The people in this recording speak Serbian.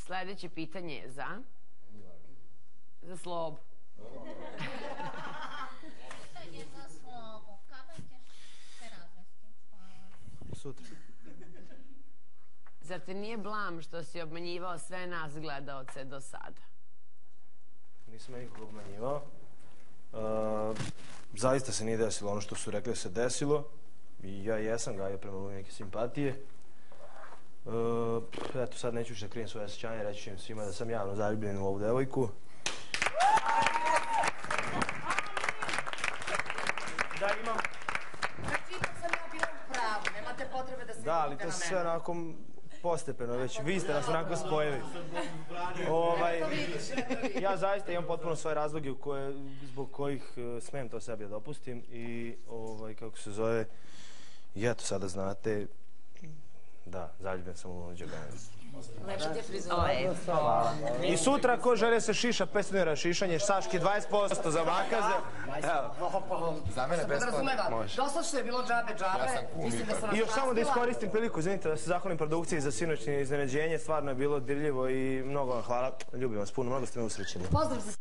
Sljedeće pitanje je za Slobu. Pitanje za Slobu. Kada ćeš se razvesti? Sutra. Zar te nije blam što si obmanjivao sve nas gledaoce do sada? Nisam ja nikoga obmanjivao. Zaista se nije desilo ono što su rekli da se desilo. I ja jesam gajio prema Luni neke simpatije. Eto, sad neću da krijem svoje osjećanje, reći ću im svima da sam javno zaljubljen u ovu devojku. Da, imam... Znači, ipak sam ja bila u pravu, nemate potrebe da se Da, ali to sve onako postepeno već. Vi ste nas onako spojili. Ja zaista imam potpuno svoje razloge zbog kojih smem to sebi da dopustim i kako se zove, i eto sada znate, da, zaljubljen sam u Lunu Đoganović. Lepo ti je frizura. Hvala. I sutra ko žele se šiša, 500 dinara šišanje, Saški 20% za makaze. Za mene besplatno. Dosta što je bilo džabe. I još samo da iskoristim priliku, izvinite, da se zahvalim produkciji za sinoćnje iznenađenje, stvarno je bilo dirljivo i mnogo vam hvala. Ljubim vas puno, mnogo ste me usrećeni. Pozdrav za